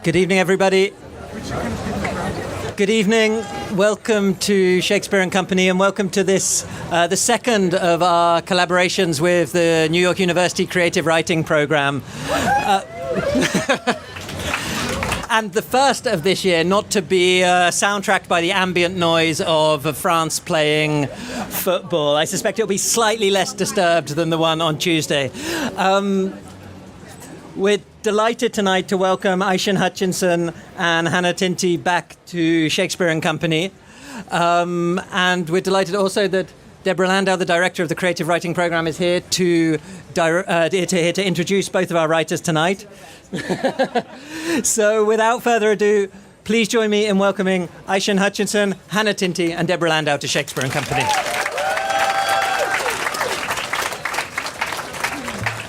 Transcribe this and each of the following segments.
Good evening, everybody. Good evening. Welcome to Shakespeare and Company, and welcome to this, the second of our collaborations with the New York University Creative Writing Program. And the first of this year not to be soundtracked by the ambient noise of France playing football. I suspect it'll be slightly less disturbed than the one on Tuesday. We're delighted tonight to welcome Ishion Hutchinson and Hannah Tinti back to Shakespeare and Company. And we're delighted also that Deborah Landau, the director of the Creative Writing Program, is here to introduce both of our writers tonight. So without further ado, please join me in welcoming Ishion Hutchinson, Hannah Tinti, and Deborah Landau to Shakespeare and Company.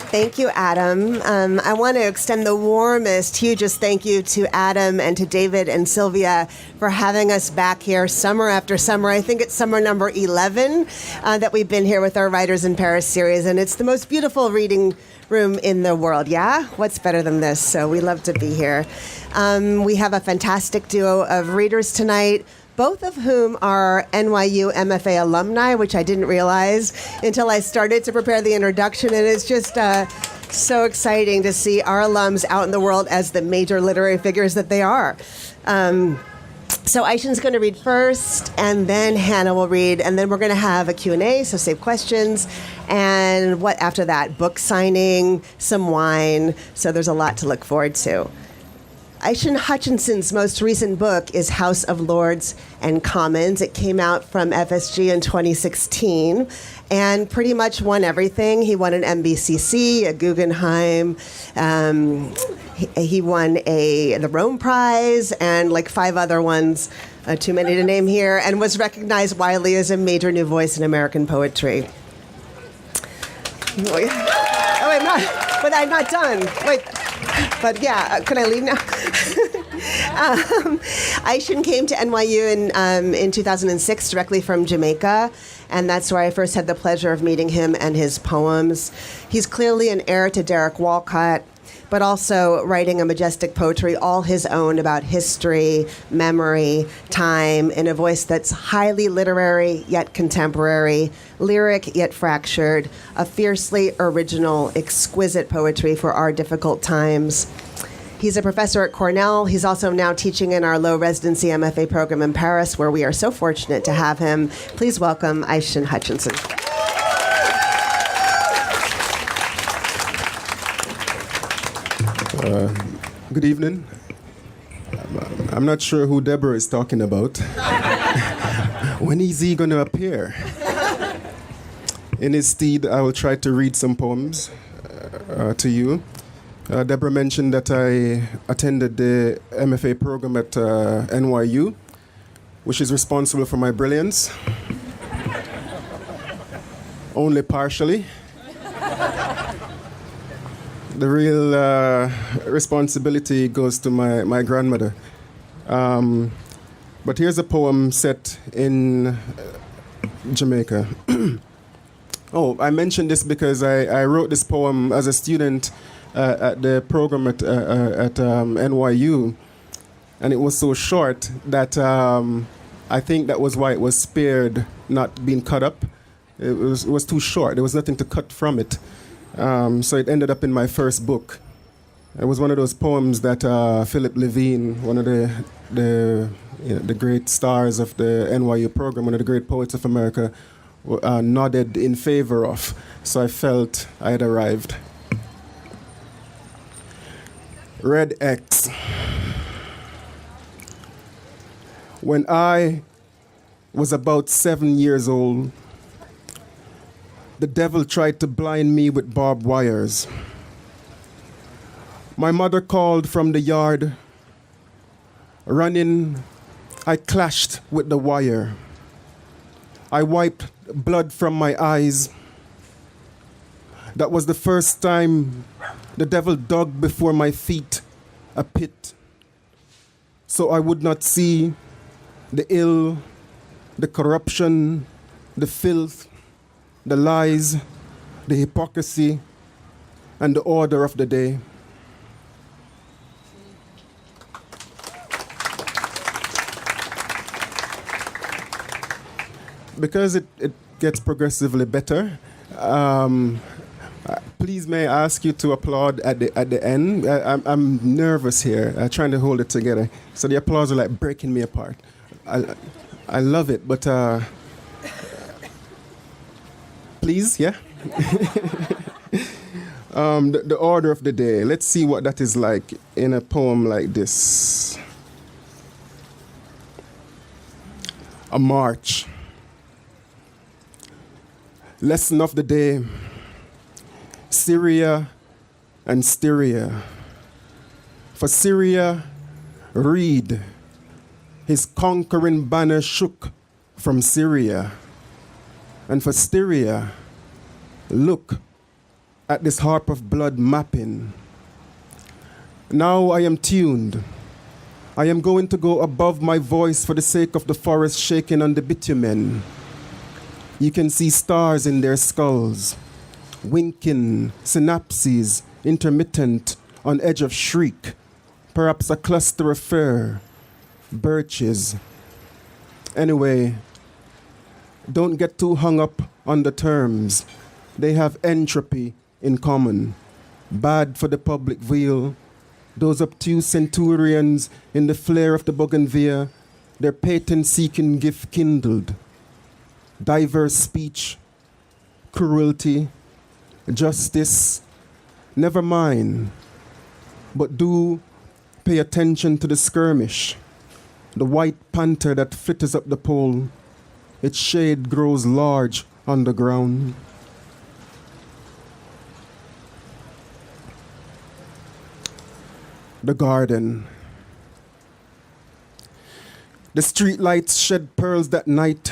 Thank you, Adam. I want to extend the warmest, hugest thank you to Adam and to David and Sylvia for having us back here summer after summer. I think it's summer number 11 that we've been here with our Writers in Paris series, and it's the most beautiful reading room in the world, yeah? What's better than this? So we love to be here. We have a fantastic duo of readers tonight, both of whom are NYU MFA alumni, which I didn't realize until I started to prepare the introduction. And it's just so exciting to see our alums out in the world as the major literary figures that they are. So Ishion's going to read first, and then Hannah will read, and then we're going to have a Q&A, so save questions. And what after that? Book signing, some wine. So there's a lot to look forward to. Ishion Hutchinson's most recent book is House of Lords and Commons. It came out from FSG in 2016 and pretty much won everything. He won an MBCC, a Guggenheim. He won the Rome Prize and like 5 other ones, too many to name here, and was recognized widely as a major new voice in American poetry. Oh, I'm not done. Wait. But yeah, can I leave now? Ishion came to NYU in 2006 directly from Jamaica, and that's where I first had the pleasure of meeting him and his poems. He's clearly an heir to Derek Walcott, but also writing a majestic poetry all his own about history, memory, time, in a voice that's highly literary yet contemporary, lyric yet fractured, a fiercely original, exquisite poetry for our difficult times. He's a professor at Cornell. He's also now teaching in our low residency MFA program in Paris, where we are so fortunate to have him. Please welcome Ishion Hutchinson. Good evening. I'm not sure who Deborah is talking about. When is he going to appear? In his stead, I will try to read some poems to you. Deborah mentioned that I attended the MFA program at NYU, which is responsible for my brilliance. Only partially. The real responsibility goes to my grandmother. But here's a poem set in Jamaica. Oh, I mentioned this because I wrote this poem as a student at the program at NYU, and it was so short that I think that was why it was spared not being cut up. It was too short. There was nothing to cut from it. So it ended up in my first book. It was one of those poems that Philip Levine, one of the great stars of the NYU program, one of the great poets of America, nodded in favor of. So I felt I had arrived. Red X. When I was about 7 years old, the devil tried to blind me with barbed wires. My mother called from the yard. Running, I clashed with the wire. I wiped blood from my eyes. That was the first time the devil dug before my feet a pit, so I would not see the ill, the corruption, the filth, the lies, the hypocrisy, and the order of the day. because it gets progressively better, please may I ask you to applaud at the end. I'm nervous here, trying to hold it together. So the applause are like breaking me apart. I love it, but please, yeah. The order of the day. Let's see what that is like in a poem like this. A march. Lesson of the day. Syria and Styria. For Syria, read. His conquering banner shook from Syria. And for Styria, look at this harp of blood mapping. Now I am tuned. I am going to go above my voice for the sake of the forest shaking on the bitumen. You can see stars in their skulls, winking, synapses, intermittent, on edge of shriek, perhaps a cluster of fir, birches. Anyway, don't get too hung up on the terms. They have entropy in common. Bad for the public weal. Those obtuse centurions in the flare of the bougainvillea, their patent-seeking gift kindled. Diverse speech, cruelty, justice, never mind. But do pay attention to the skirmish, the white panther that flitters up the pole. Its shade grows large on the ground. The garden. The street lights shed pearls that night.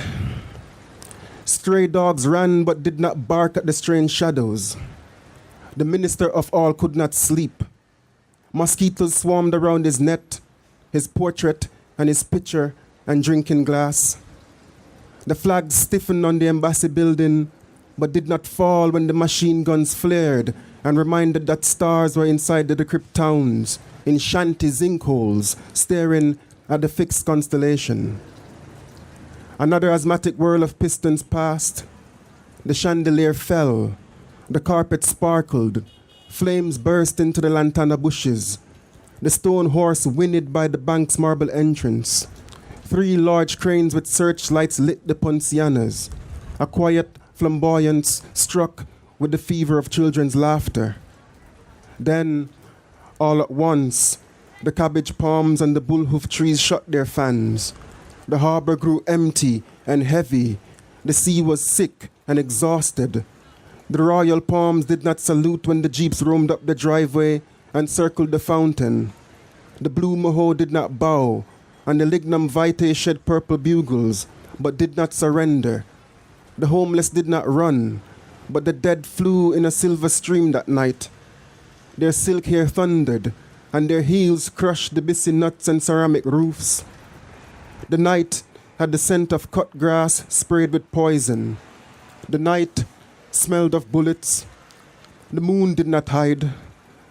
Stray dogs ran but did not bark at the strange shadows. The minister of all could not sleep. Mosquitoes swarmed around his net, his portrait and his pitcher and drinking glass. The flags stiffened on the embassy building but did not fall when the machine guns flared and reminded that stars were inside the decrepit towns, in shanty zinc holes, staring at the fixed constellation. Another asthmatic whirl of pistons passed. The chandelier fell. The carpet sparkled. Flames burst into the lantana bushes. The stone horse whinnied by the bank's marble entrance. 3 large cranes with searchlights lit the poncianas. A quiet flamboyance struck with the fever of children's laughter. Then, all at once, the cabbage palms and the bullhoof trees shut their fans. The harbor grew empty and heavy. The sea was sick and exhausted. The royal palms did not salute when the jeeps roamed up the driveway and circled the fountain. The blue moho did not bow, and the lignum vitae shed purple bugles, but did not surrender. The homeless did not run, but the dead flew in a silver stream that night. Their silk hair thundered, and their heels crushed the busy nuts and ceramic roofs. The night had the scent of cut grass sprayed with poison. The night smelled of bullets. The moon did not hide.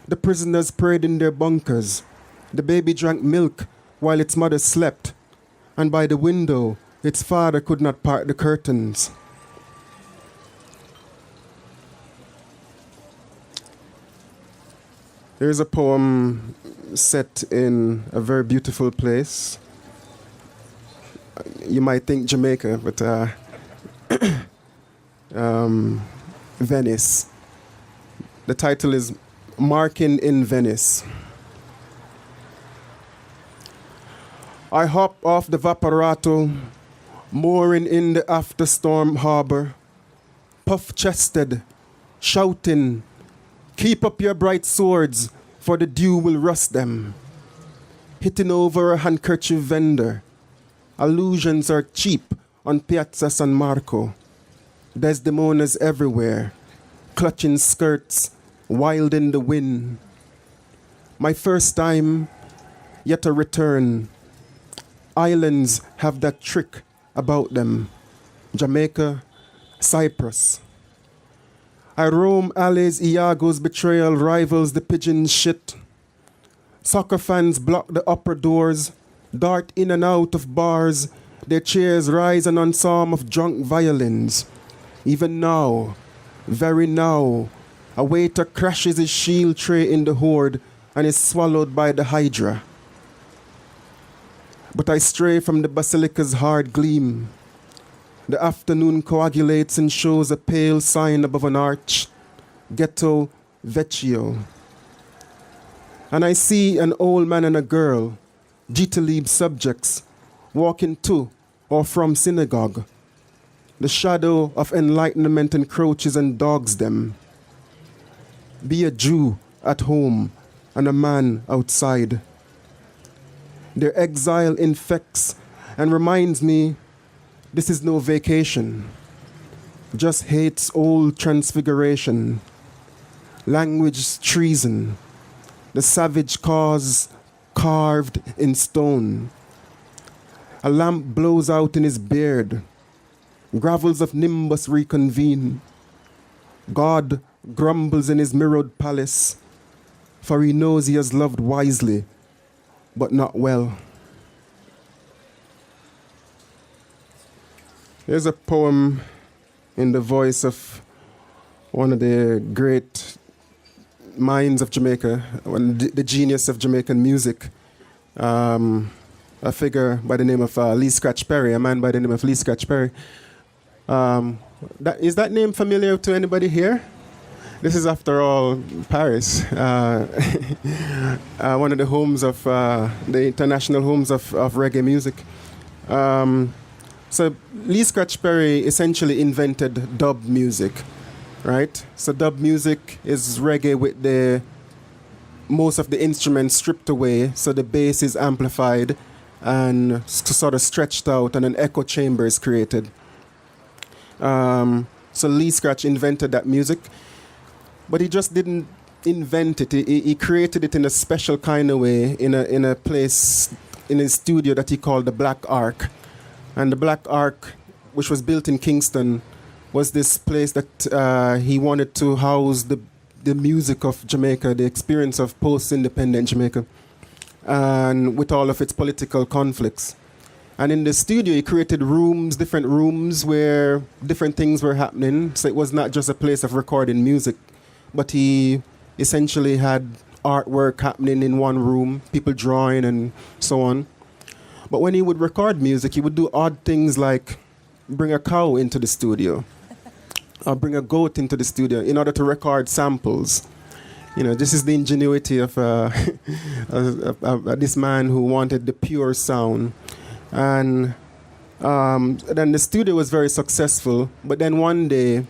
The prisoners prayed in their bunkers. The baby drank milk while its mother slept, and by the window its father could not part the curtains. Here's a poem set in a very beautiful place. You might think Jamaica, but Venice. The title is Marking in Venice. I hop off the Vaporato, mooring in the after-storm harbor, puff-chested, shouting, "Keep up your bright swords, for the dew will rust them." Hitting over a handkerchief vendor. Allusions are cheap on Piazza San Marco. Desdemonas everywhere, clutching skirts, wild in the wind. My first time, yet a return. Islands have that trick about them. Jamaica, Cyprus. I roam alleys, Iago's betrayal rivals the pigeon shit. Soccer fans block the upper doors, dart in and out of bars, Their chairs rise an ensemble of drunk violins. Even now, very now, a waiter crashes his shield tray in the horde and is swallowed by the hydra. But I stray from the basilica's hard gleam. The afternoon coagulates and shows a pale sign above an arch, Ghetto Vecchio. And I see an old man and a girl, Jitalib subjects, walking to or from synagogue. The shadow of enlightenment encroaches and dogs them. Be a Jew at home and a man outside. Their exile infects and reminds me this is no vacation, just hate's old transfiguration, language's treason, the savage cause carved in stone. A lamp blows out in his beard, gravels of nimbus reconvene. God grumbles in his mirrored palace, for he knows he has loved wisely, but not well. Here's a poem in the voice of one of the great minds of Jamaica, the genius of Jamaican music, a figure by the name of Lee Scratch Perry, a man by the name of Lee Scratch Perry. Is that name familiar to anybody here? This is, after all, Paris, one of the homes of the international homes of reggae music. So Lee Scratch Perry essentially invented dub music, right? So dub music is reggae with most of the instruments stripped away, so the bass is amplified and sort of stretched out, and an echo chamber is created. So Lee Scratch invented that music, but he just didn't invent it. He created it in a special kind of way, in a place, in a studio that he called the Black Ark. And the Black Ark, which was built in Kingston, was this place that he wanted to house the music of Jamaica, the experience of post-independent Jamaica, and with all of its political conflicts. And in the studio, he created rooms, different rooms where different things were happening. So it was not just a place of recording music, but he essentially had artwork happening in one room, people drawing and so on. But when he would record music, he would do odd things like bring a cow into the studio or bring a goat into the studio in order to record samples. You know, this is the ingenuity of this man who wanted the pure sound. And then the studio was very successful, but then one day,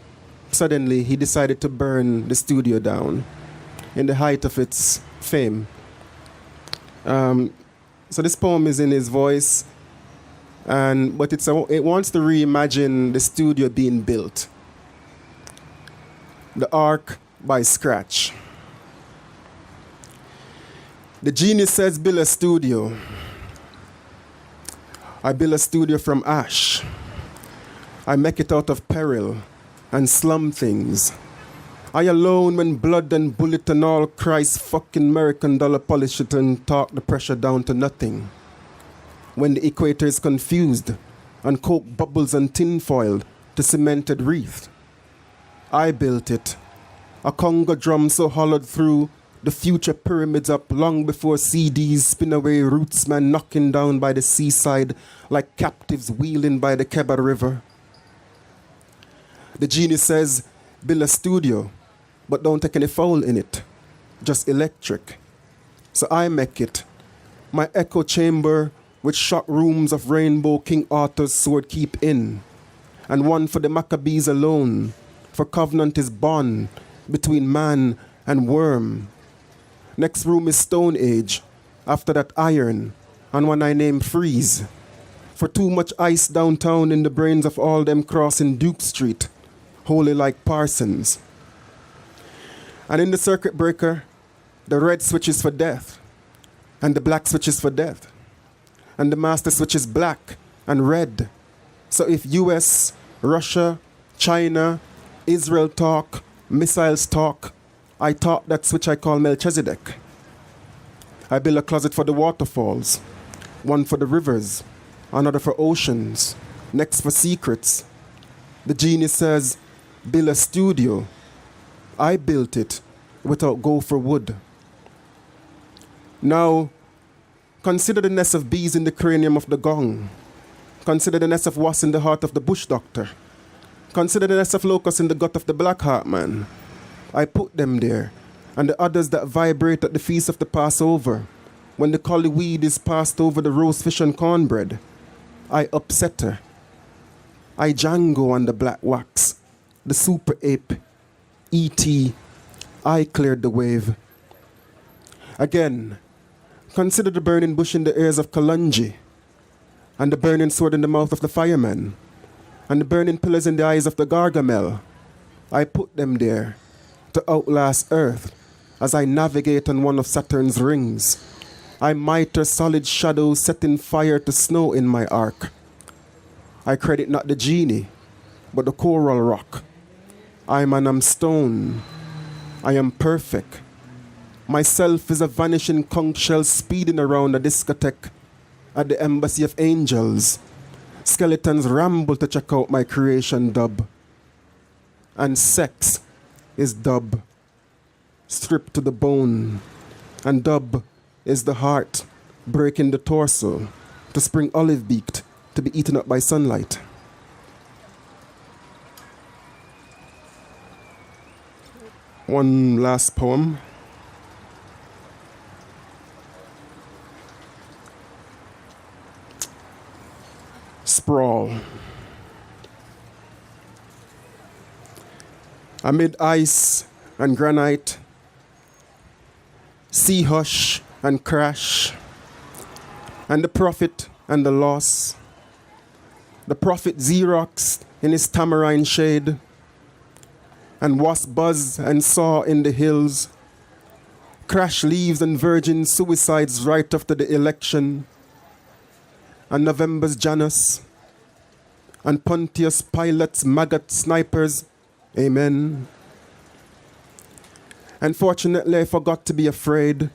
suddenly, he decided to burn the studio down in the height of its fame. So this poem is in his voice, but it wants to reimagine the studio being built. The Ark by Scratch. The genius says, build a studio. I build a studio from ash. I make it out of peril and slum things. I alone when blood and bullet and all Christ fucking American dollar polish it and talk the pressure down to nothing. When the equator is confused and coke bubbles and tinfoil to cemented wreath. I built it. A conga drum so hollowed through the future pyramids up long before CDs spin away rootsmen knocking down by the seaside like captives wheeling by the Keba River. The genius says, build a studio, but don't take any foul in it, just electric. So I make it, my echo chamber with shot rooms of rainbow King Arthur's sword keep in, and one for the Maccabees alone, for covenant is bond between man and worm. Next room is Stone Age, after that iron, and one I name Freeze. For too much ice downtown in the brains of all them crossing Duke Street, holy like Parsons. And in the circuit breaker, the red switch is for death, and the black switch is for death, and the master switch is black and red. So if US, Russia, China, Israel talk, missiles talk, I taught that switch I call Melchizedek. I build a closet for the waterfalls, one for the rivers, another for oceans, next for secrets. The genie says, build a studio. I built it without gopher wood. Now, consider the nest of bees in the cranium of the gong. Consider the nest of wasps in the heart of the bush doctor. Consider the nest of locusts in the gut of the black heart man. I put them there, and the others that vibrate at the feast of the Passover, when the collie weed is passed over the roast fish and cornbread. I upset her. I Django on the black wax, the super ape, E.T. I cleared the wave. Again, consider the burning bush in the ears of Kalungi, and the burning sword in the mouth of the fireman, and the burning pillars in the eyes of the Gargamel. I put them there to outlast Earth as I navigate on one of Saturn's rings. I mitre solid shadows setting fire to snow in my arc. I credit not the genie, but the coral rock. I am stone. I am perfect. Myself is a vanishing conch shell speeding around a discotheque at the Embassy of Angels. Skeletons ramble to check out my creation dub. And sex is dub, stripped to the bone. And dub is the heart, breaking the torso, to spring olive-beaked, to be eaten up by sunlight. One last poem. Sprawl. Amid ice and granite, sea hush and crash, and the profit and the loss. The prophet Xerox in his tamarind shade, and wasp buzz and saw in the hills. Crash leaves and virgin suicides right after the election. And November's Janus, and Pontius Pilate's maggot snipers, amen. And fortunately I forgot to be afraid,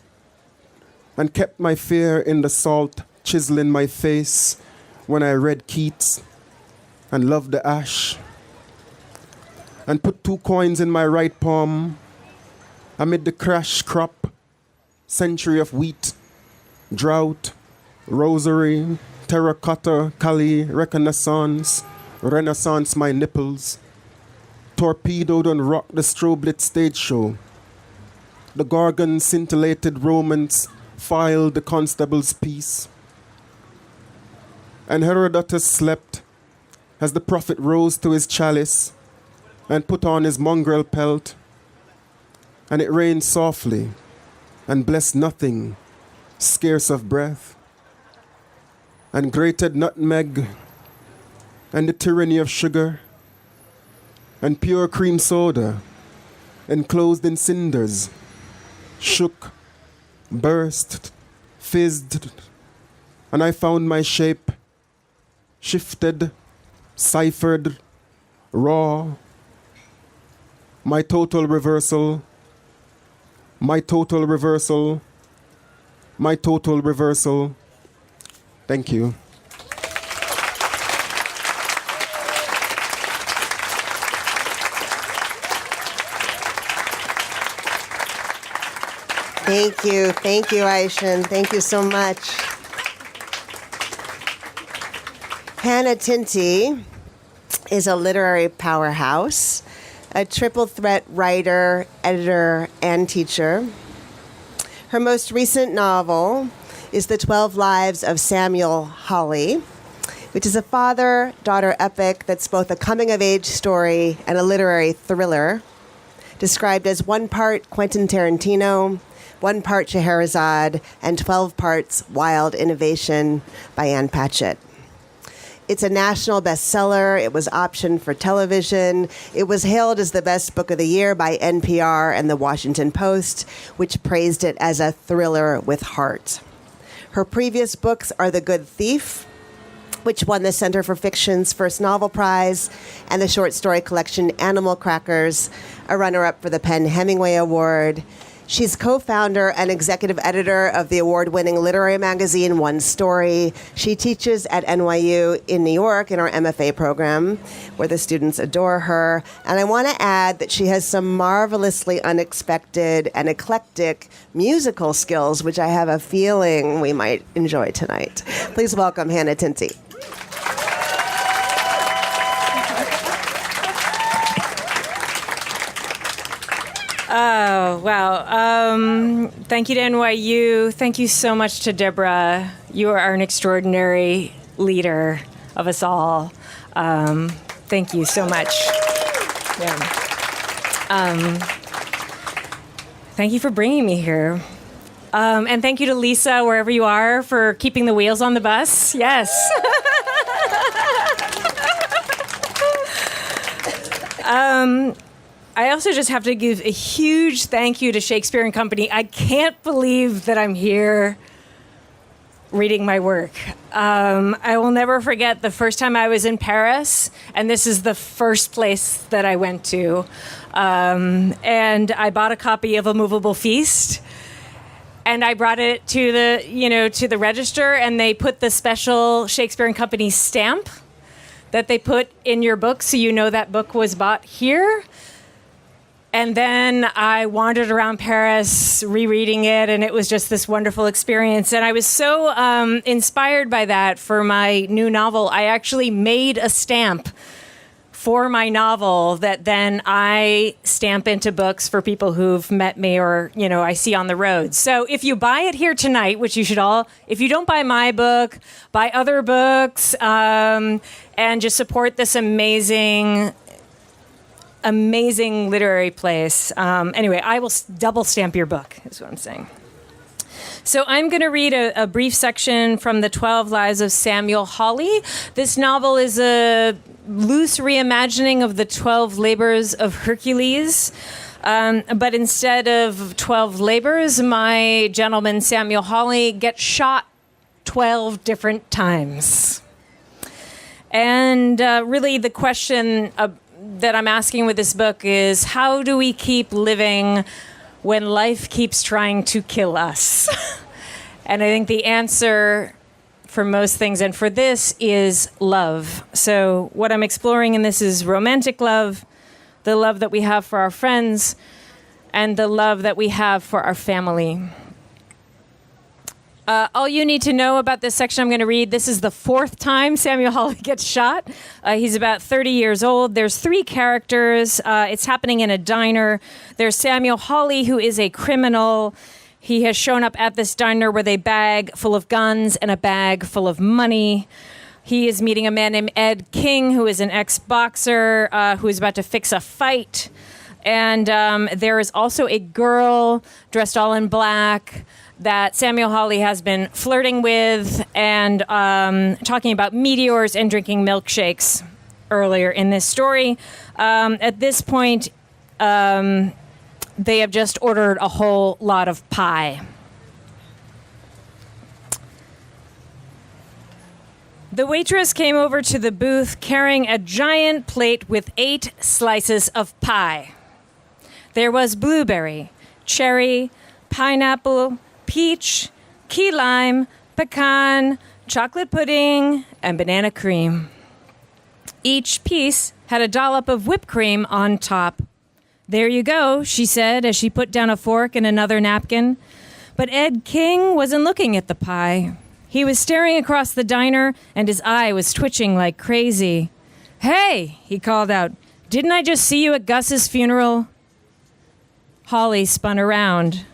and kept my fear in the salt chiseling my face when I read Keats and loved the ash, and put 2 coins in my right palm amid the crash crop, century of wheat, drought, rosary, terracotta, Kali, reconnaissance, renaissance my nipples, torpedoed and rocked the strobe-lit stage show. The Gorgon scintillated Romans filed the constable's peace. And Herodotus slept as the prophet rose to his chalice and put on his mongrel pelt. And it rained softly and blessed nothing, scarce of breath. And grated nutmeg, and the tyranny of sugar, and pure cream soda, enclosed in cinders, shook, burst, fizzed, and I found my shape, shifted, ciphered, raw, my total reversal, my total reversal, my total reversal. Thank you. Thank you. Thank you, Ishion. Thank you so much. Hannah Tinti is a literary powerhouse, a triple threat writer, editor, and teacher. Her most recent novel is The 12 Lives of Samuel Hawley, which is a father-daughter epic that's both a coming-of-age story and a literary thriller, described as 1 part Quentin Tarantino, 1 part Scheherazade, and 12 parts Wild Innovation by Ann Patchett. It's a national bestseller. It was optioned for television. It was hailed as the best book of the year by NPR and the Washington Post, which praised it as a thriller with heart. Her previous books are The Good Thief, which won the Center for Fiction's first novel prize, and the short story collection Animal Crackers, a runner-up for the PEN Hemingway Award. She's co-founder and executive editor of the award-winning literary magazine One Story. She teaches at NYU in New York in our MFA program, where the students adore her. And I want to add that she has some marvelously unexpected and eclectic musical skills, which I have a feeling we might enjoy tonight. Please welcome Hannah Tinti. Oh, wow. Thank you to NYU. Thank you so much to Deborah. You are an extraordinary leader of us all. Thank you so much. Yeah. Thank you for bringing me here. And thank you to Lisa, wherever you are, for keeping the wheels on the bus. Yes. I also just have to give a huge thank you to Shakespeare and Company. I can't believe that I'm here reading my work. I will never forget the first time I was in Paris, and this is the first place that I went to. And I bought a copy of A Movable Feast, and I brought it to the register, and they put the special Shakespeare and Company stamp that they put in your book, so you know that book was bought here. And then I wandered around Paris rereading it, and it was just this wonderful experience. And I was so inspired by that for my new novel. I actually made a stamp for my novel that then I stamp into books for people who've met me or, I see on the road. So if you buy it here tonight, which you should all, if you don't buy my book, buy other books, and just support this amazing literary place. Anyway, I will double stamp your book, is what I'm saying. So I'm going to read a brief section from The 12 Lives of Samuel Hawley. This novel is a loose reimagining of the 12 labors of Hercules. But instead of 12 labors, my gentleman Samuel Hawley gets shot 12 different times. And really the question that I'm asking with this book is, how do we keep living when life keeps trying to kill us? And I think the answer for most things, and for this, is love. So what I'm exploring in this is romantic love, the love that we have for our friends, and the love that we have for our family. All you need to know about this section I'm going to read, this is the 4th time Samuel Hawley gets shot. He's about 30 years old. There's 3 characters. It's happening in a diner. There's Samuel Hawley, who is a criminal. He has shown up at this diner with a bag full of guns and a bag full of money. He is meeting a man named Ed King, who is an ex-boxer, who is about to fix a fight. And there is also a girl dressed all in black that Samuel Hawley has been flirting with and talking about meteors and drinking milkshakes earlier in this story. At this point, they have just ordered a whole lot of pie. The waitress came over to the booth carrying a giant plate with 8 slices of pie. There was blueberry, cherry, pineapple, peach, key lime, pecan, chocolate pudding, and banana cream. Each piece had a dollop of whipped cream on top. "There you go," she said as she put down a fork and another napkin. But Ed King wasn't looking at the pie. He was staring across the diner, and his eye was twitching like crazy. "Hey," he called out, "didn't I just see you at Gus's funeral?" Hawley spun around.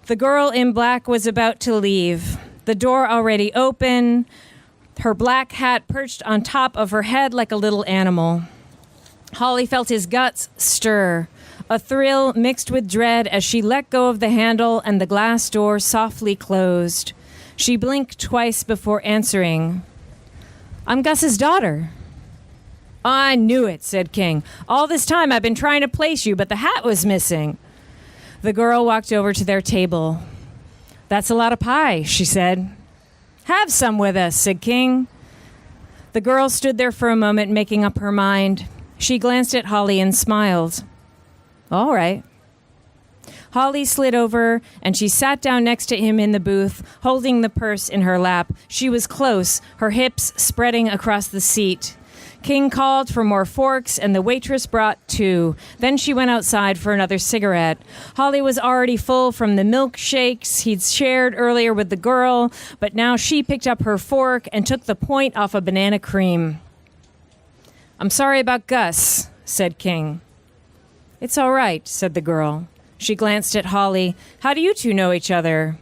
The girl in black was about to leave, the door already open, her black hat perched on top of her head like a little animal. Hawley felt his guts stir, a thrill mixed with dread as she let go of the handle and the glass door softly closed. She blinked twice before answering. "I'm Gus's daughter." "I knew it," said King. "All this time I've been trying to place you, but the hat was missing." The girl walked over to their table. "That's a lot of pie," she said. "Have some with us," said King. The girl stood there for a moment, making up her mind. She glanced at Hawley and smiled. "All right." Hawley slid over, and she sat down next to him in the booth, holding the purse in her lap. She was close, her hips spreading across the seat. King called for more forks, and the waitress brought 2. Then she went outside for another cigarette. Hawley was already full from the milkshakes he'd shared earlier with the girl, but now she picked up her fork and took the point off a banana cream. "I'm sorry about Gus," said King. "It's all right," said the girl. She glanced at Hawley. "How do you two know each other?"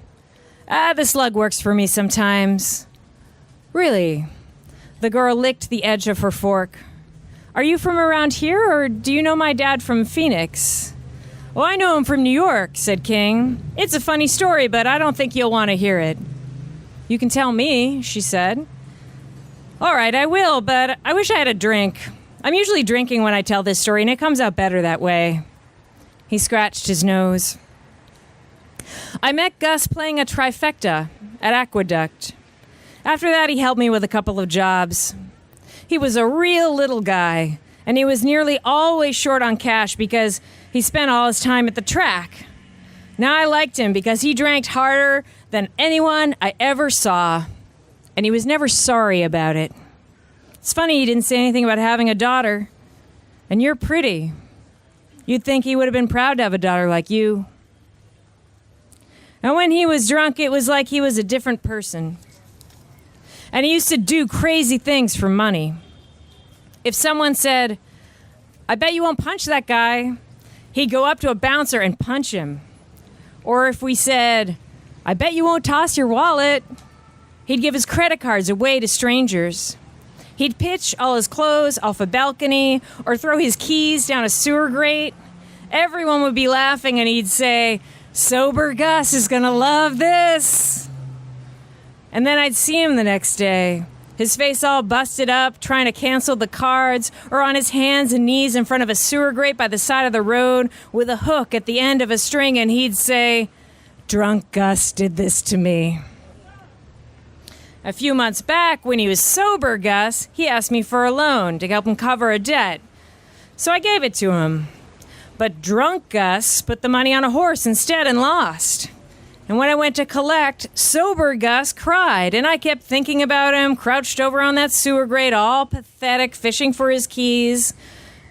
"The slug works for me sometimes." "Really?" The girl licked the edge of her fork. "Are you from around here, or do you know my dad from Phoenix?" "Oh, I know him from New York," said King. "It's a funny story, but I don't think you'll want to hear it." "You can tell me," she said. "All right, I will, but I wish I had a drink. I'm usually drinking when I tell this story, and it comes out better that way." He scratched his nose. "I met Gus playing a trifecta at Aqueduct. After that, he helped me with a couple of jobs. He was a real little guy, and he was nearly always short on cash because he spent all his time at the track. Now I liked him because he drank harder than anyone I ever saw, and he was never sorry about it. It's funny he didn't say anything about having a daughter, and you're pretty. You'd think he would have been proud to have a daughter like you. And when he was drunk, it was like he was a different person. And he used to do crazy things for money. If someone said, 'I bet you won't punch that guy,' he'd go up to a bouncer and punch him. Or if we said, 'I bet you won't toss your wallet,' he'd give his credit cards away to strangers. He'd pitch all his clothes off a balcony or throw his keys down a sewer grate. Everyone would be laughing, and he'd say, 'Sober Gus is gonna love this.' And then I'd see him the next day, his face all busted up, trying to cancel the cards, or on his hands and knees in front of a sewer grate by the side of the road with a hook at the end of a string, and he'd say, 'Drunk Gus did this to me.' A few months back, when he was sober Gus, he asked me for a loan to help him cover a debt. So I gave it to him. But drunk Gus put the money on a horse instead and lost. And when I went to collect, sober Gus cried, and I kept thinking about him, crouched over on that sewer grate, all pathetic, fishing for his keys.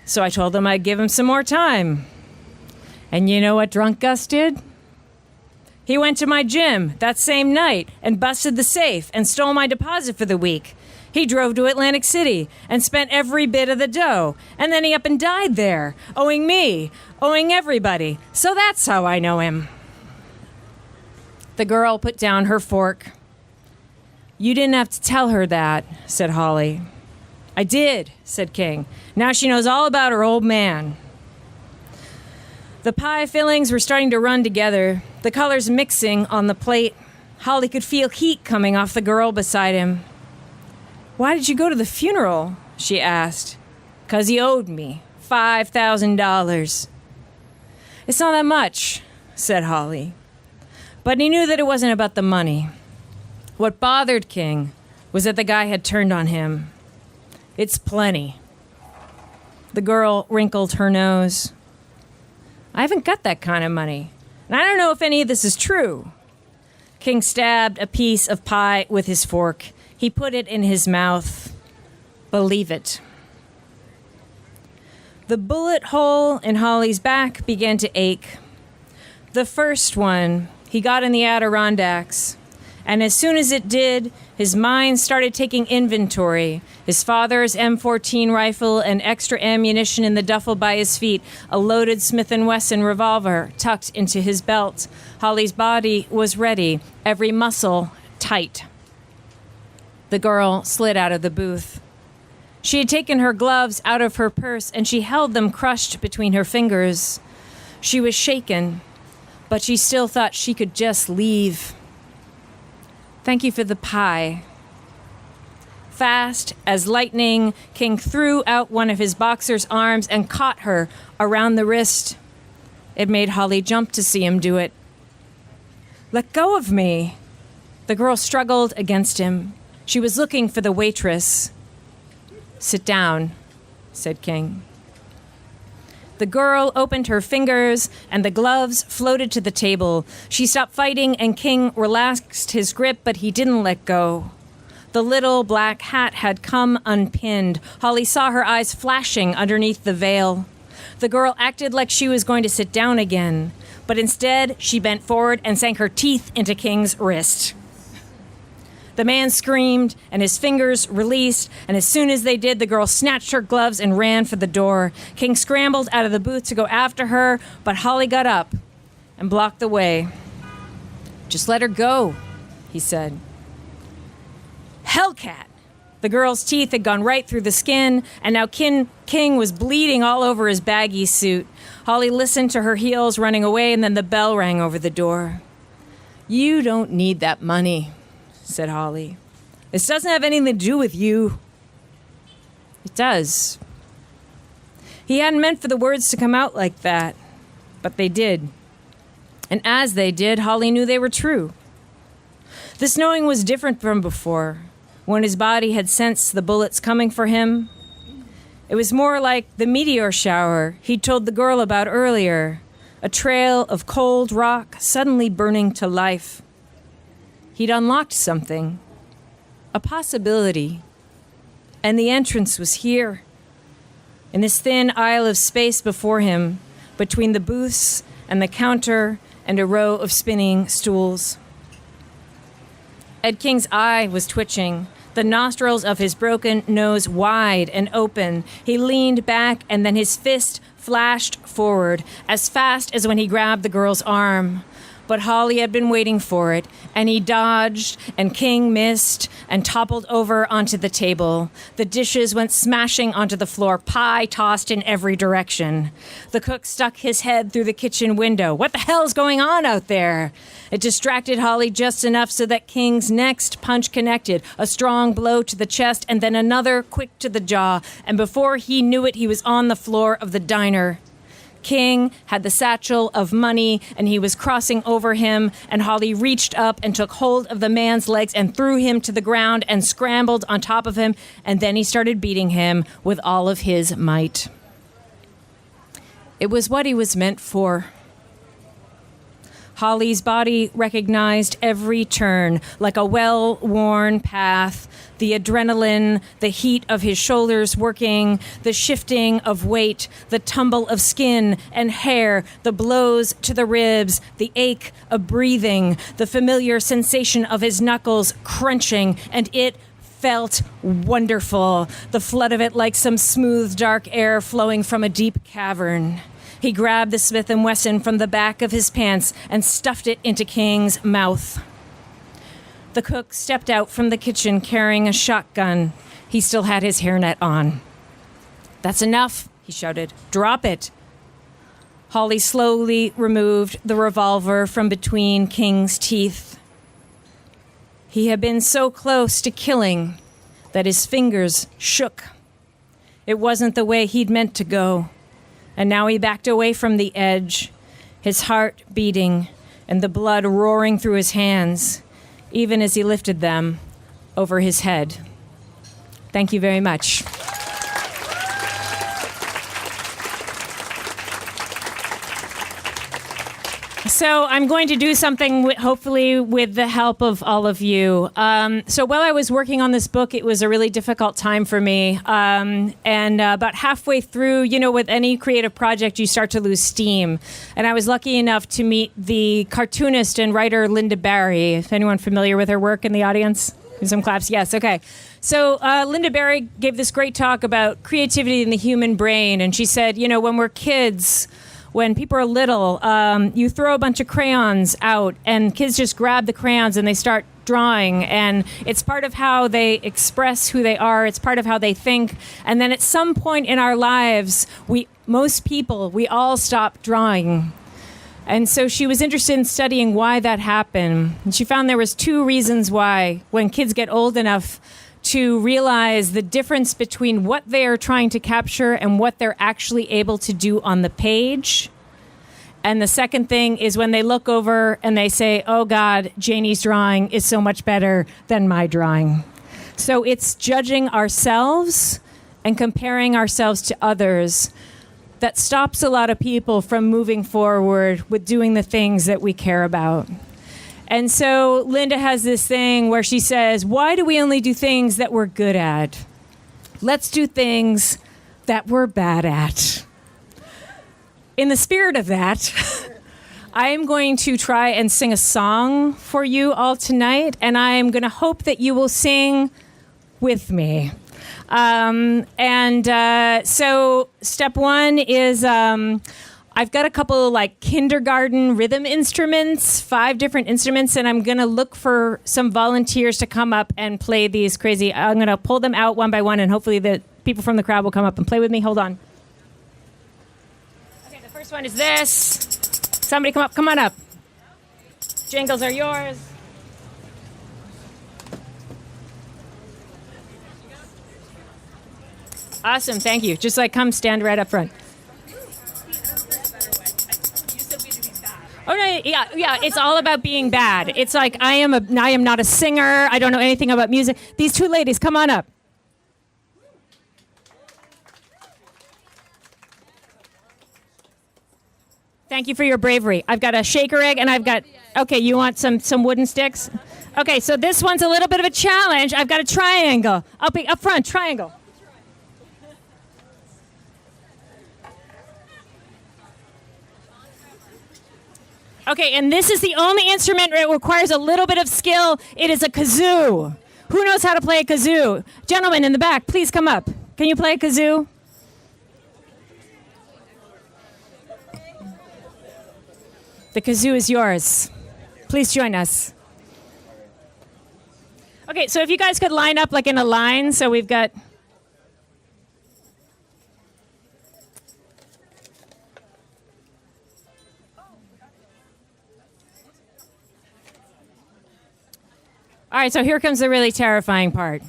So I told him I'd give him some more time. And you know what drunk Gus did? He went to my gym that same night and busted the safe and stole my deposit for the week. He drove to Atlantic City and spent every bit of the dough. And then he up and died there, owing me, owing everybody. So that's how I know him." The girl put down her fork. "You didn't have to tell her that," said Hawley. "I did," said King. "Now she knows all about her old man." The pie fillings were starting to run together, the colors mixing on the plate. Hawley could feel heat coming off the girl beside him. "Why did you go to the funeral?" she asked. "'Cause he owed me $5,000. "It's not that much," said Hawley. But he knew that it wasn't about the money. What bothered King was that the guy had turned on him. "It's plenty." The girl wrinkled her nose. "I haven't got that kind of money, and I don't know if any of this is true." King stabbed a piece of pie with his fork. He put it in his mouth. "Believe it." The bullet hole in Hawley's back began to ache. The first one he got in the Adirondacks, and as soon as it did, his mind started taking inventory. His father's M14 rifle and extra ammunition in the duffel by his feet, a loaded Smith & Wesson revolver tucked into his belt. Hawley's body was ready, every muscle tight. The girl slid out of the booth. She had taken her gloves out of her purse, and she held them crushed between her fingers. She was shaken, but she still thought she could just leave. "Thank you for the pie." Fast as lightning, King threw out one of his boxer's arms and caught her around the wrist. It made Hawley jump to see him do it. "Let go of me." The girl struggled against him. She was looking for the waitress. "Sit down," said King. The girl opened her fingers, and the gloves floated to the table. She stopped fighting, and King relaxed his grip, but he didn't let go. The little black hat had come unpinned. Hawley saw her eyes flashing underneath the veil. The girl acted like she was going to sit down again, but instead she bent forward and sank her teeth into King's wrist. The man screamed, and his fingers released, and as soon as they did, the girl snatched her gloves and ran for the door. King scrambled out of the booth to go after her, but Hawley got up and blocked the way. "Just let her go," he said. Hellcat! The girl's teeth had gone right through the skin, and now King was bleeding all over his baggy suit. Hawley listened to her heels running away, and then the bell rang over the door. "You don't need that money," said Hawley. "This doesn't have anything to do with you." "It does." He hadn't meant for the words to come out like that, but they did. And as they did, Hawley knew they were true. This knowing was different from before, when his body had sensed the bullets coming for him. It was more like the meteor shower he'd told the girl about earlier, a trail of cold rock suddenly burning to life. He'd unlocked something, a possibility, and the entrance was here, in this thin aisle of space before him, between the booths and the counter and a row of spinning stools. Ed King's eye was twitching, the nostrils of his broken nose wide and open. He leaned back, and then his fist flashed forward, as fast as when he grabbed the girl's arm. But Hawley had been waiting for it, and he dodged, and King missed and toppled over onto the table. The dishes went smashing onto the floor, pie tossed in every direction. The cook stuck his head through the kitchen window. "What the hell's going on out there?" It distracted Hawley just enough so that King's next punch connected, a strong blow to the chest, and then another quick to the jaw. And before he knew it, he was on the floor of the diner. King had the satchel of money, and he was crossing over him, and Hawley reached up and took hold of the man's legs and threw him to the ground and scrambled on top of him, and then he started beating him with all of his might. It was what he was meant for. Hawley's body recognized every turn, like a well-worn path, the adrenaline, the heat of his shoulders working, the shifting of weight, the tumble of skin and hair, the blows to the ribs, the ache of breathing, the familiar sensation of his knuckles crunching, and it felt wonderful, the flood of it like some smooth, dark air flowing from a deep cavern. He grabbed the Smith & Wesson from the back of his pants and stuffed it into King's mouth. The cook stepped out from the kitchen carrying a shotgun. He still had his hairnet on. "That's enough," he shouted. "Drop it." Hawley slowly removed the revolver from between King's teeth. He had been so close to killing that his fingers shook. It wasn't the way he'd meant to go. And now he backed away from the edge, his heart beating and the blood roaring through his hands, even as he lifted them over his head. Thank you very much. So I'm going to do something, hopefully, with the help of all of you. So while I was working on this book, it was a really difficult time for me. And about halfway through, you know, with any creative project, you start to lose steam. And I was lucky enough to meet the cartoonist and writer Linda Barry. Is anyone familiar with her work in the audience? Some claps. Yes. Okay. So Linda Barry gave this great talk about creativity in the human brain. And she said, you know, when we're kids, when people are little, you throw a bunch of crayons out and kids just grab the crayons and they start drawing. And it's part of how they express who they are. It's part of how they think. And then at some point in our lives, most people, we all stop drawing. And so she was interested in studying why that happened. And she found there was 2 reasons why. When kids get old enough to realize the difference between what they are trying to capture and what they're actually able to do on the page. And the second thing is when they look over and they say, oh God, Janie's drawing is so much better than my drawing. So it's judging ourselves and comparing ourselves to others. that stops a lot of people from moving forward with doing the things that we care about. And so Linda has this thing where she says, why do we only do things that we're good at? Let's do things that we're bad at. In the spirit of that, I am going to try and sing a song for you all tonight, and I am going to hope that you will sing with me. So step one is I've got a couple of like kindergarten rhythm instruments, 5 different instruments, and I'm going to look for some volunteers to come up and play these crazy. I'm going to pull them out one by one, and hopefully the people from the crowd will come up and play with me. Hold on. Okay, the first one is this. Somebody come on up. Jingles are yours. Awesome, thank you. Just like come stand right up front. Oh no, yeah. It's all about being bad. It's like I am not a singer. I don't know anything about music. These 2 ladies, come on up. Thank you for your bravery. I've got a shaker egg, and I've got. Okay, you want some wooden sticks? Okay, so this one's a little bit of a challenge. I've got a triangle. Up front, triangle. Okay, and this is the only instrument that requires a little bit of skill. It is a kazoo. Who knows how to play a kazoo? Gentlemen in the back, please come up. Can you play a kazoo? The kazoo is yours. Please join us. Okay, so if you guys could line up like in a line, so we've got... All right, so here comes the really terrifying part.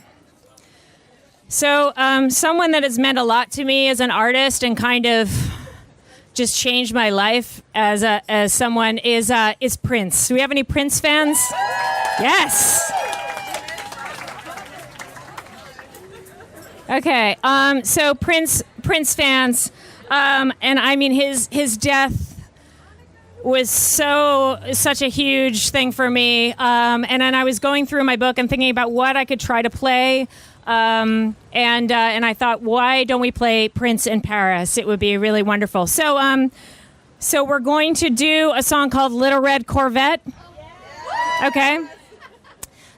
So someone that has meant a lot to me as an artist and kind of just changed my life as someone is Prince. Do we have any Prince fans? Yes. Okay, so Prince fans, and I mean his death was such a huge thing for me. And then I was going through my book and thinking about what I could try to play. And I thought, why don't we play Prince in Paris? It would be really wonderful. So we're going to do a song called Little Red Corvette. Okay.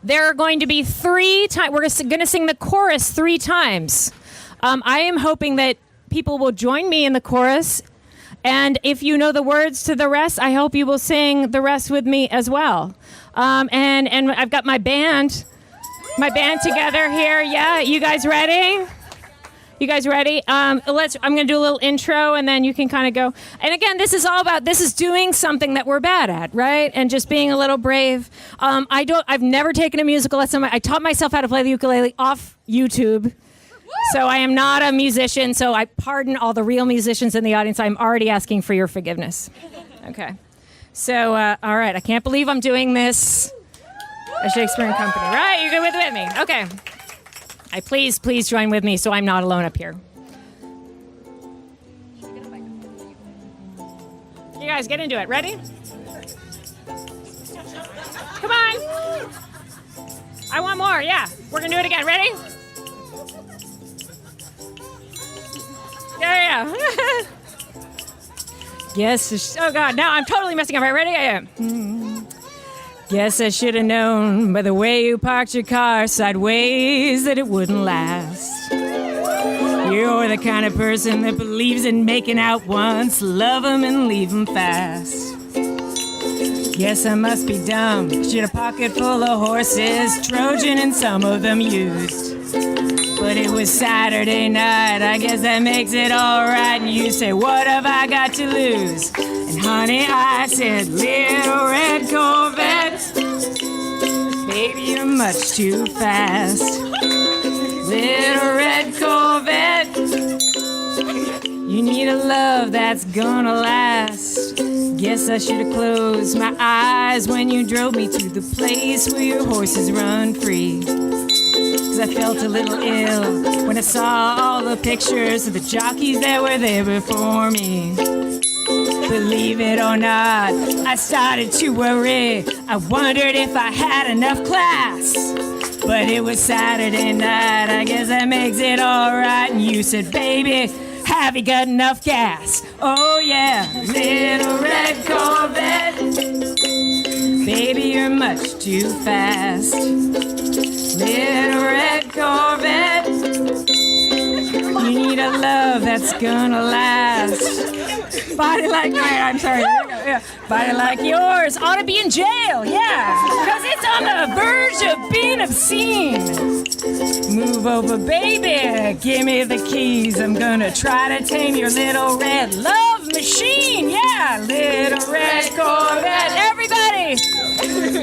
There are going to be 3 times. We're going to sing the chorus 3 times. I am hoping that people will join me in the chorus. And if you know the words to the rest, I hope you will sing the rest with me as well. And I've got my band together here. Yeah, you guys ready? You guys ready? I'm going to do a little intro, and then you can kind of go. And again, this is doing something that we're bad at, right? And just being a little brave. I've never taken a musical lesson. I taught myself how to play the ukulele off YouTube. So I am not a musician, so I pardon all the real musicians in the audience. I'm already asking for your forgiveness. Okay. So, all right, I can't believe I'm doing this at Shakespeare and Company. Right, you're good with me. Okay. Please join with me so I'm not alone up here. You guys, get into it. Ready? Come on. I want more, yeah. We're going to do it again. Ready? Yeah. Yes. Oh God. Now I'm totally messing up. Right? Ready? I am. Guess I should have known by the way you parked your car sideways that it wouldn't last. You're the kind of person that believes in making out once, love 'em and leave 'em fast. Guess I must be dumb. Should a pocket full of horses, Trojan and some of them used. But it was Saturday night, I guess that makes it all right. And you say, what have I got to lose? And honey, I said, little red Corvette, baby, you're much too fast. Little red Corvette, you need a love that's gonna last. Guess I should have closed my eyes when you drove me to the place where your horses run free. 'cause I felt a little ill when I saw all the pictures of the jockeys that were there before me. Believe it or not, I started to worry. I wondered if I had enough class. But it was Saturday night, I guess that makes it alright. And you said, baby, have you got enough gas? Oh yeah, little red Corvette. Baby, you're much too fast. Little red Corvette. You need a love that's gonna last. Body like yours, I'm sorry. Yeah. Body like yours ought to be in jail, yeah. Because it's on the verge of being obscene. Move over, baby. Give me the keys. I'm gonna try to tame your little red love machine, yeah. Little red Corvette. Everybody!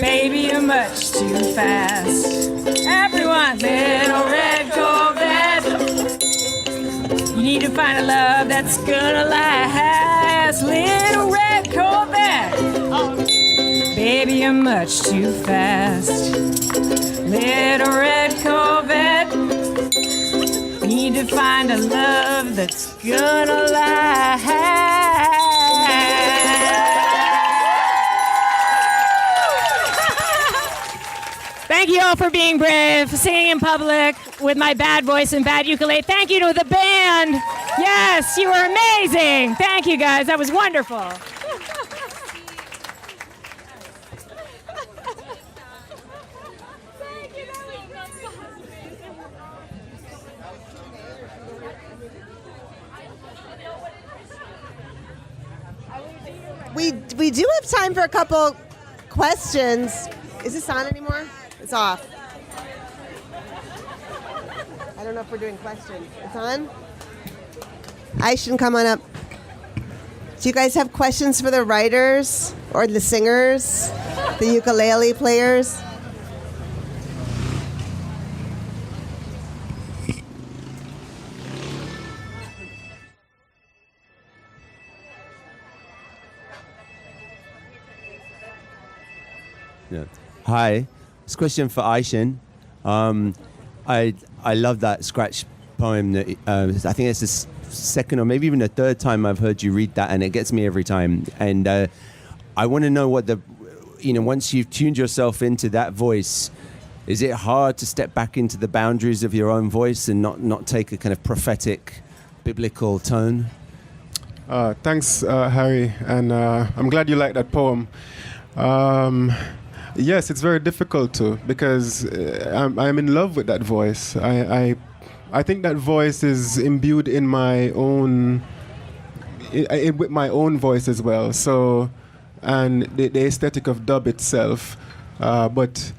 Baby, you're much too fast. Everyone, little red Corvette. You need to find a love that's gonna last. Little red Corvette. Baby, you're much too fast. Little red Corvette. You need to find a love that's gonna last. Thank you all for being brave, singing in public with my bad voice and bad ukulele. Thank you to the band. Yes, you were amazing. Thank you, guys. That was wonderful. We do have time for a couple questions. Is this on anymore? It's off. I don't know if we're doing questions. It's on? Ishion, come on up. Do you guys have questions for the writers or the singers, the ukulele players? Yeah. Hi, this question for Ishion. I love that scratch poem. That I think it's the second or maybe even the third time I've heard you read that, and it gets me every time. And I want to know what once you've tuned yourself into that voice, is it hard to step back into the boundaries of your own voice and not take a kind of prophetic, biblical tone? Thanks, Harry, and I'm glad you like that poem. Yes, it's very difficult to, because I'm in love with that voice. I think that voice is imbued in my own, with my own voice as well. So, and the aesthetic of dub itself. But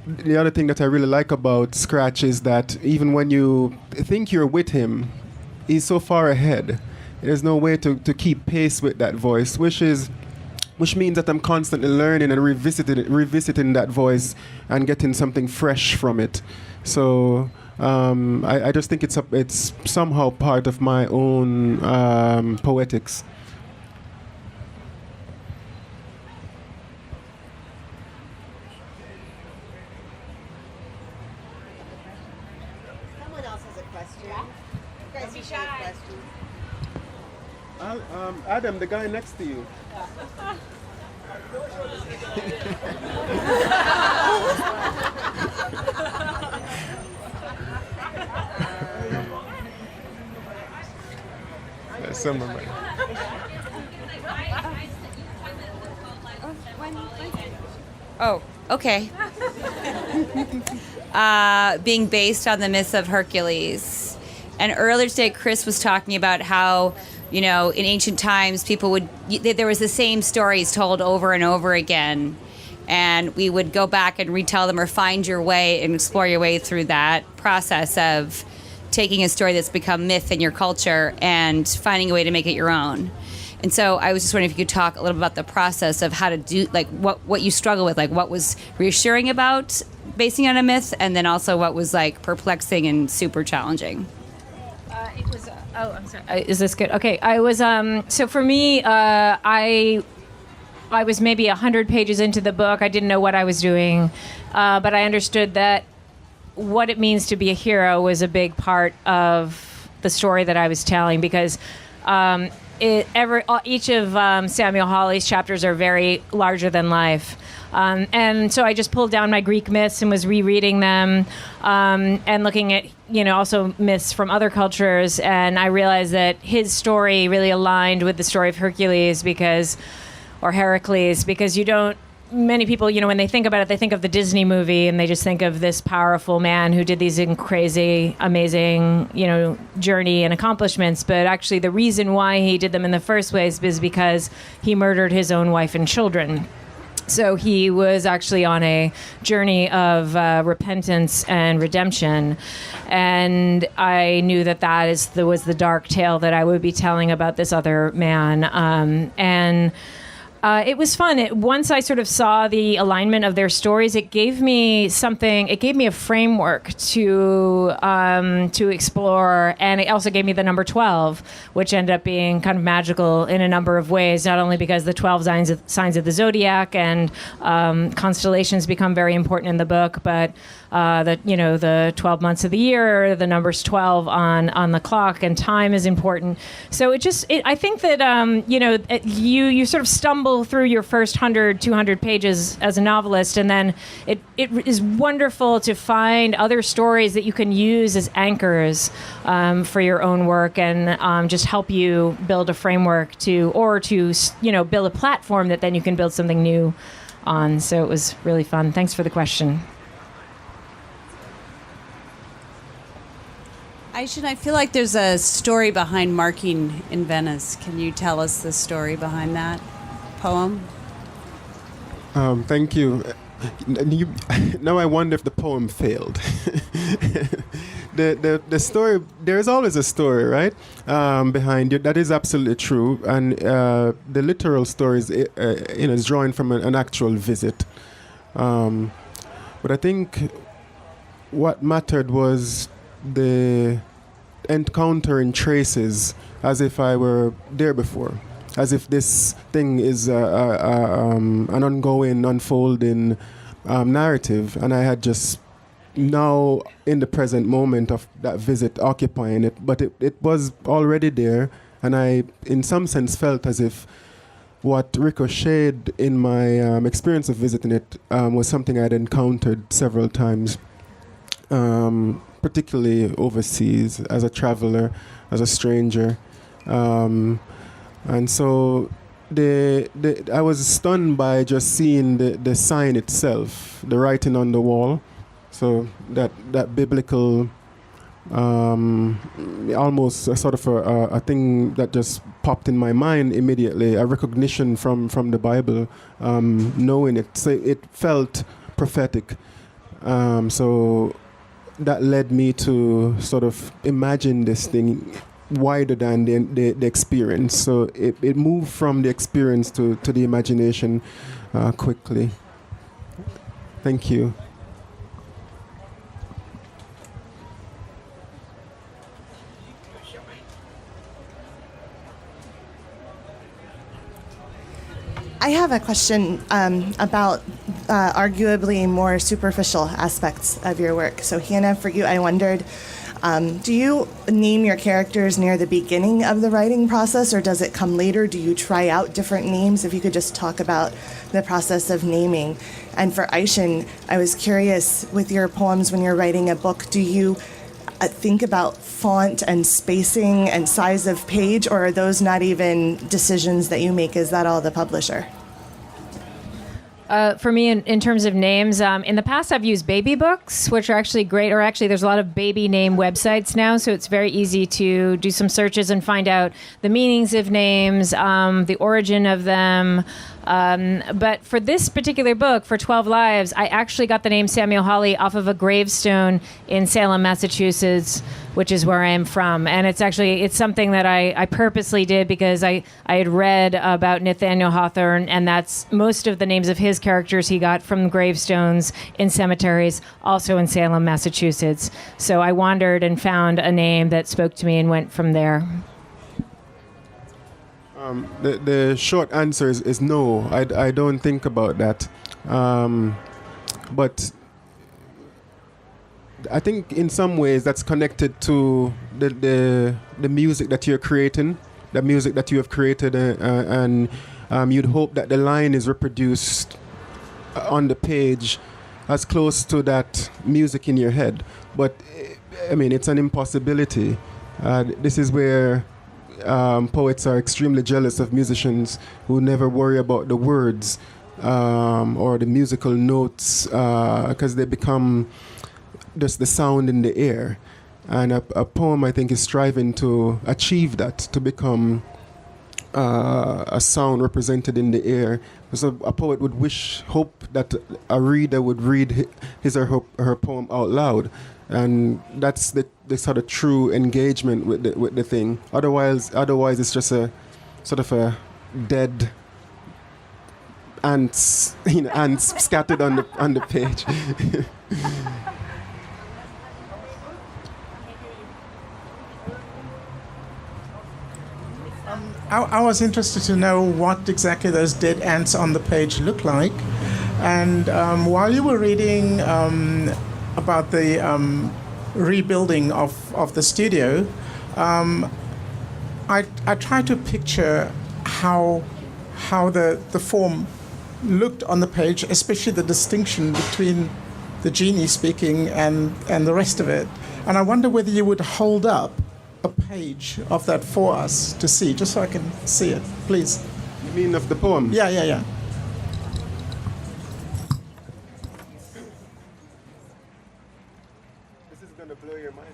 the other thing that I really like about Scratch is that even when you think you're with him, he's so far ahead. There's no way to keep pace with that voice, which means that I'm constantly learning and revisiting that voice and getting something fresh from it. So I just think it's somehow part of my own poetics. Someone else has a question. You guys each have a question. Adam, the guy next to you. Someone. Oh, okay. Being based on the myths of Hercules. And earlier today, Chris was talking about how, in ancient times, there was the same stories told over and over again. And we would go back and retell them or find your way and explore your way through that process of taking a story that's become myth in your culture and finding a way to make it your own. And so I was just wondering if you could talk a little bit about the process of how to do, what you struggle with, what was reassuring about basing on a myth, and then also what was, perplexing and super challenging. It was. I'm sorry. Is this good? Okay. I was. So for me, I was maybe 100 pages into the book. I didn't know what I was doing, but I understood that what it means to be a hero was a big part of the story that I was telling, because each of Samuel Hawley's chapters are very larger than life. And so I just pulled down my Greek myths and was rereading them, and looking at, also myths from other cultures. And I realized that his story really aligned with the story of Hercules or Heracles, because many people, when they think about it, they think of the Disney movie and they just think of this powerful man who did these crazy, amazing, journey and accomplishments. But actually the reason why he did them in the first place is because he murdered his own wife and children. So he was actually on a journey of repentance and redemption. And I knew that was the dark tale that I would be telling about this other man. And it was fun. Once I sort of saw the alignment of their stories, it gave me something. It gave me a framework to explore, and it also gave me the number 12, which ended up being kind of magical in a number of ways. Not only because the 12 signs of the zodiac and constellations become very important in the book, but the 12 months of the year, the numbers 12 on the clock, and time is important. So I think that you sort of stumble through your first 100, 200 pages as a novelist, and then it is wonderful to find other stories that you can use as anchors for your own work, and just help you build a framework to build a platform that then you can build something new on. So it was really fun. Thanks for the question. Ishion, I feel like there's a story behind Marking in Venice. Can you tell us the story behind that poem? Thank you. Now I wonder if the poem failed. The story, there is always a story, right, behind it. That is absolutely true. And the literal story is drawing from an actual visit. But I think what mattered was the encountering traces, as if I were there before, as if this thing is an ongoing, unfolding narrative, and I had just now in the present moment of that visit occupying it, but it was already there, and I in some sense felt as if what ricocheted in my experience of visiting it was something I'd encountered several times, particularly overseas, as a traveler, as a stranger. And so I was stunned by just seeing the sign itself, the writing on the wall. So that biblical, almost a sort of a thing that just popped in my mind immediately, a recognition from the Bible, knowing it. So it felt prophetic. So that led me to sort of imagine this thing wider than the experience. So it moved from the experience to the imagination quickly. Thank you. I have a question about arguably more superficial aspects of your work. So Hannah, for you, I wondered, do you name your characters near the beginning of the writing process, or does it come later? Do you try out different names? If you could just talk about the process of naming. And for Ishion, I was curious, with your poems, when you're writing a book, do you think about font and spacing and size of page, or are those not even decisions that you make? Is that all the publisher? For me, in terms of names, in the past I've used baby books, which are actually great, or actually there's a lot of baby name websites now, so it's very easy to do some searches and find out the meanings of names, the origin of them. But for this particular book, for 12 Lives, I actually got the name Samuel Hawley off of a gravestone in Salem, Massachusetts, which is where I am from. And it's something that I purposely did because I had read about Nathaniel Hawthorne, and that's most of the names of his characters he got from gravestones in cemeteries, also in Salem, Massachusetts. So I wandered and found a name that spoke to me and went from there. The short answer is no. I don't think about that. But I think in some ways that's connected to the music that you're creating, the music that you have created, and you'd hope that the line is reproduced on the page as close to that music in your head. But I mean, it's an impossibility. This is where poets are extremely jealous of musicians who never worry about the words or the musical notes, because they become just the sound in the air. And a poem, I think, is striving to achieve that, to become a sound represented in the air. So a poet would hope that a reader would read his or her poem out loud, and that's the sort of true engagement with the thing. Otherwise, it's just a sort of a dead ants scattered on the page. I was interested to know what exactly those dead ants on the page look like. And while you were reading about the rebuilding of the studio, I tried to picture how the form looked on the page, especially the distinction between the genie speaking and the rest of it. And I wonder whether you would hold up a page of that for us to see, just so I can see it, please. You mean of the poem? Yeah. This is going to blow your mind.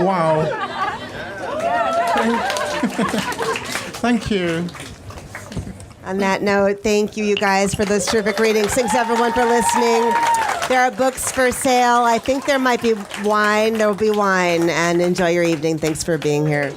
Wow. Thank you. On that note, thank you guys for those terrific readings. Thanks everyone for listening. There are books for sale. I think there might be wine. There will be wine. And enjoy your evening. Thanks for being here.